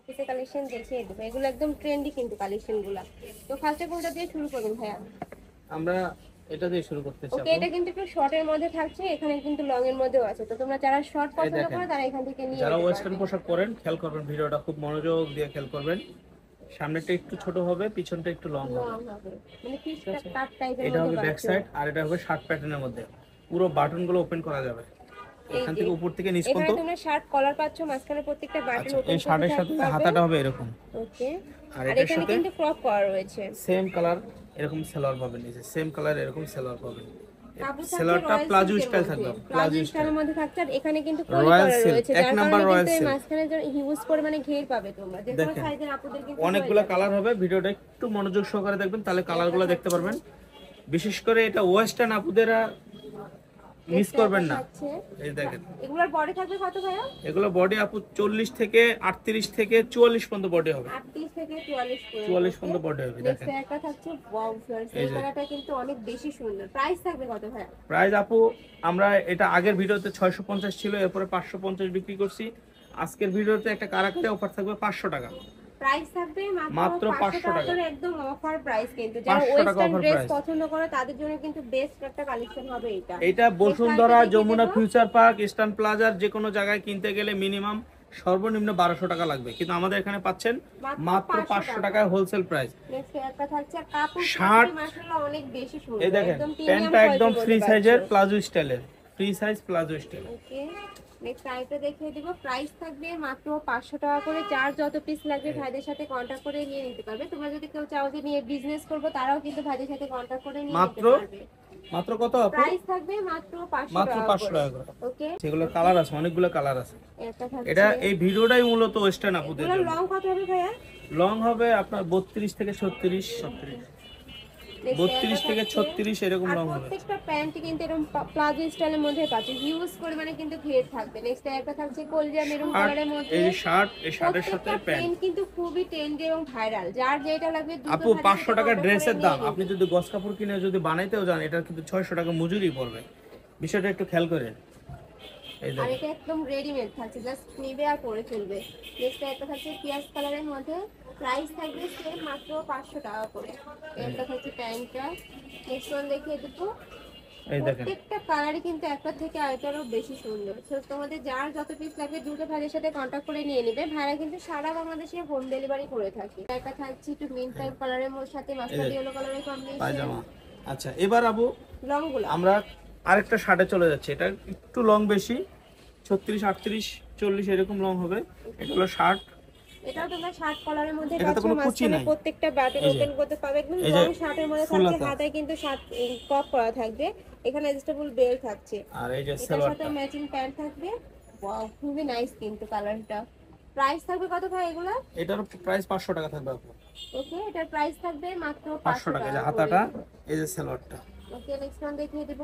পিসের কালেকশন দেখিয়ে দেবো। এগুলো একদম ট্রেন্ডি কিন্তু কালেকশনগুলো। তো ফার্স্টে কোনটা দিয়ে শুরু করুন ভাইয়া? আমরা এটা দিয়ে শুরু করতেছি ওকে, আপু। এটা কিন্তু একটু শর্টের মধ্যে থাকছে, এখানে কিন্তু লং এর মধ্যেও আছে। তো তোমরা যারা শর্ট এই পছন্দ দেখেন, করো তারা এখান থেকে নিয়ে যারা নিতে ওয়েস্টার্ন পারবে। পোশাক পরেন খেয়াল করবেন, ভিডিওটা খুব মনোযোগ দিয়ে খেয়াল করবেন। সামনেটা একটু ছোট হবে, পিছনটা একটু লং হবে। লং হবে, মানে ঠিক পিসটা আছে, কাট টাইপের এটা মধ্যে হবে ব্যাক পাচ্ছো। সাইড আর এটা হবে শার্ট প্যাটার্নের মধ্যে। পুরো বাটনগুলো ওপেন করা যাবে এই এখান যে থেকে উপর থেকে নিচ এখানে পর্যন্ত। তোমরা শার্ট কলার পাচ্ছো, মাঝখানে প্রত্যেকটা বাটন আচ্ছা, ওপেন এই করতে শার্টের সাথে থাকতে পারবে। হাতাটা হবে এরকম। ওকে, আর আর এটার এখানে সাথে কিন্তু ক্রপ করা রয়েছে। সেম কালার এরকম সালোয়ার পাবেন, নিচে সেম কালার এরকম সালোয়ার পাবেন। কাপড় থাকছে সালোয়ারটা রয়্যাল প্লাজো সিল্কের স্টাইল মধ্যে, থাকবে, প্লাজো প্লাজো স্টাইল স্টাইলের মধ্যে থাকছে। আর এখানে কিন্তু কলি রয়্যাল করা সিল্ক, রয়েছে, এক যার নাম্বার কারণে রয়্যাল কিন্তু এই সিল্ক। মাঝখানে হিউজ পরিমাণে ঘের পাবে তোমরা, যে কোনো দেখেন সাইজের আপুদের কিন্তু অনেকগুলো কালার হবে, ভিডিওটা একটু মনোযোগ সহকারে দেখবেন, তাহলে কালারগুলো দেখতে পারবেন। বিশেষ করে এটা ওয়েস্টার্ন আপুদেরা মিস করবেন না। থাকছে। এই দেখেন এগুলোর বডি থাকবে কত ভাইয়া? এগুলো বডি আপু 40 থেকে 38 থেকে 44 পর্যন্ত বডি হবে। 38 থেকে 44 44 পর্যন্ত বডি হবে। নেক্সট দেখেন একটা থাকছে ওয়াও ফ্রেন্ডস, এই এই যে কালারটা কিন্তু অনেক বেশি সুন্দর। প্রাইস থাকবে কত ভাইয়া? প্রাইস আপু আমরা এটা আগের ভিডিওতে 650 ছিল, এরপরে 550 বিক্রি করছি। আজকের ভিডিওতে একটা কারাকারি অফার থাকবে 500 টাকা। প্রাইস থাকবে মাত্র 500 500 টাকা টাকা। করে, একদম অফার প্রাইস। কিন্তু যারা 500 টাকা ওয়েস্টার্ন অফার ড্রেস প্রাইস। পছন্দ করে তাদের জন্য কিন্তু বেস্ট একটা কালেকশন হবে এটা। এটা Bashundhara, Jamuna Future Park, Eastern প্লাজার যে কোনো জায়গায় কিনতে গেলে মিনিমাম সর্বনিম্ন 1200 টাকা লাগবে, কিন্তু আমাদের এখানে পাচ্ছেন মাত্র 500 টাকায় হোলসেল প্রাইস। নেক্সট একটা থাকছে কাপড় শার্ট, মাশাআল্লাহ অনেক বেশি সুন্দর, এই দেখেন একদম প্রিমিয়াম প্যান্টটা একদম ফ্রি কোয়ালিটির সাইজের মধ্যে প্লাজো স্টাইলের, ফ্রি সাইজ প্লাজো স্টাইল। ওকে, নেক্সট আইটা দেখিয়ে দিব। প্রাইস থাকবে মাত্র 500 টাকা করে। যার যত পিস লাগবে ভাইদের সাথে কন্টাক্ট করে নিয়ে নিতে পারবে। তোমরা যদি কেউ চাও যে নিয়ে বিজনেস করবো, তারাও কিন্তু ভাইদের সাথে কন্টাক্ট করে নিয়ে নিতে পারবে। মাত্র কত আপু? প্রাইস থাকবে মাত্র 500 মাত্র টাকা 500 করে। টাকা করে। ওকে, সেগুলো কালার আছে, অনেকগুলো কালার আছে। এটা থাকছে, এটা এই ভিডিওটাই মূলত ওয়েস্টার্ন আপুদের এগুলো জন্য। লং কত হবে ভাইয়া? লং হবে আপনার 32 থেকে 36, 32 থেকে 36 এরকম আর লং হবে। প্রত্যেকটা প্যান্ট কিন্তু এরকম প্লাজো স্টাইলের মধ্যে পাচ্ছে, হিউজ পরিমাণে কিন্তু ঘের থাকবে। নেক্সট একটা থাকছে কলজা মেরুন কালারের মধ্যে, এই যে শার্ট, এই শার্টের সাথে প্রত্যেকটা প্যান্ট। প্যান্ট কিন্তু খুবই ট্রেন্ডি এবং ভাইরাল। যার যেটা লাগবে দ্রুত আপু 500 টাকা ড্রেসের দাম, আপনি যদি গস কাপড় কিনে যদি বানাইতেও যান, এটা কিন্তু 600 টাকা মজুরি পড়বে। বিষয়টা একটু খেয়াল করেন। এই আর দেখেন এটা একদম রেডিমেড থাকছে, জাস্ট নিবে আর পরে ফেলবে। নেক্সট একটা থাকছে পিয়াজ কালারের মধ্যে, প্রাইস থাকবে সেম মাত্র 500 টাকা করে। এটা থাকছে প্যান্টটা। নেক্সট ওয়ান দেখিয়ে দেবো। এই দেখেন প্রত্যেকটা কালারই কিন্তু একটা থেকে আরেকটারও বেশি সুন্দর। তো তোমাদের যার যত পিস লাগবে দ্রুত ভাইয়ের সাথে কন্ট্যাক্ট করে নিয়ে নেবে। ভাইরা কিন্তু সারা বাংলাদেশে হোম ডেলিভারি করে থাকে। একটা থাকছে একটু মিন্ট টাইপ কালারের সাথে মাস্টার্ড ইয়েলো কালারের কম্বিনেশন পায়জামা। আচ্ছা এবার আপু লং গুলো আমরা আরেকটা শার্টে চলে যাচ্ছে, এটা একটু লং বেশি, 36, 38, 40 এরকম লং হবে। এটা হলো শার্ট, এটাও তোমরা শার্ট কলারের মধ্যে এটাতে পাচ্ছ, কোনো কুচি মাঝখানে নাই। প্রত্যেকটা বাটন এই যে, ওপেন করতে পারবে। একদম এই যে লং শার্টের মধ্যে ফুল থাকছে, হাতা। হাতায় কিন্তু শার্ট টপ করা থাকবে, এখানে অ্যাডজাস্টেবল বেল্ট থাকছে। আর এই যে এটার সাথে সালোয়ারটা, ম্যাচিং প্যান্ট থাকবে। ওয়াও, খুবই নাইস কিন্তু কালারটা। প্রাইস থাকবে কত ভাই এগুলা? এটার প্রাইস 500 টাকা থাকবে আপু। ওকে, এটার প্রাইস থাকবে মাত্র 500 টাকা। এই যে হাতাটা, এই যে সালোয়ারটা, ওকে, নেক্সট ওয়ান দেখিয়ে দেব।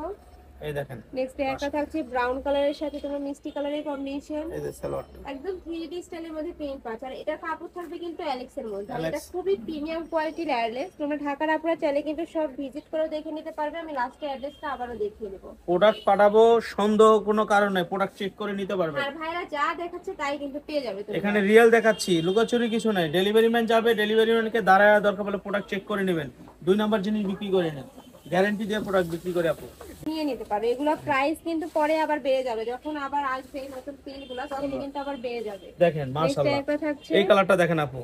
এই দেখেন নেক্সট একটা থাকছে ব্রাউন কালারের সাথে তোমার মিষ্টি কালারের কম্বিনেশন, এই যে সালোয়ারটা। একদম 3D স্টাইলের মধ্যে প্রিন্ট পাচ্ছ। আর এটা কাপড় থাকবে কিন্তু অ্যালেক্স এর মধ্যে, আর Alex। এটা খুবই প্রিমিয়াম কোয়ালিটির অ্যালেক্স। তোমরা ঢাকার আপুরা চাইলে কিন্তু সব ভিজিট করে দেখে নিতে পারবে। আমি লাস্টে অ্যাড্রেসটা আবারও দেখিয়ে দেব। প্রোডাক্ট পাঠাবো, সন্দেহ কোনো কারণে প্রোডাক্ট চেক করে নিতে পারবেন। আর ভাইরা যা দেখাচ্ছে তাই কিন্তু পেয়ে যাবে তোমরা। এখানে রিয়েল দেখাচ্ছি, লুকোচুরি কিছু নাই। ডেলিভারি ম্যান যাবে, ডেলিভারি ম্যানকে দাঁড়ায় দরকার পড়লে প্রোডাক্ট চেক করে নেবেন। 2 নাম্বার জিনিস বিক্রি করে নেন, গ্যারান্টি দিয়ে প্রোডাক্ট বিক্রি করে আপু। নিয়ে নিতে পারবে। এগুলো প্রাইস কিন্তু পরে আবার বেড়ে যাবে, যখন আবার আসবে নতুন পিনগুলো তখন কিন্তু আবার বেড়ে যাবে। দেখেন মাশাআল্লাহ, একটা থাকছে, এই কালারটা দেখেন আপু,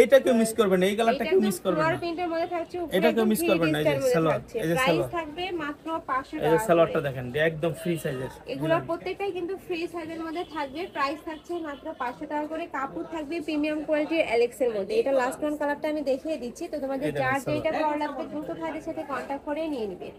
এইটা কেউ মিস করবেন না, এই কালারটা কেউ মিস করবেন ফ্লোর না, প্রিন্টের মধ্যে থাকছে, এটা কেউ মিস করবেন না। এই যে সালোয়ার, এই যে প্রাইস সালোয়ার, থাকবে মাত্র 500 এই যে টাকা সালোয়ারটা করে। দেখেন, একদম ফ্রি সাইজের। এগুলো প্রত্যেকটাই কিন্তু ফ্রি সাইজের মধ্যে থাকবে। প্রাইস থাকছে মাত্র 500 টাকা করে। কাপড় থাকবে প্রিমিয়াম কোয়ালিটির অ্যালেক্স এর মধ্যে। এটা লাস্ট ওয়ান কালারটা আমি দেখিয়ে দিচ্ছি। তো তোমাদের যার যেটা ভালো লাগবে দ্রুত ভাইদের সাথে কন্টাক্ট করে নিয়ে নিবে।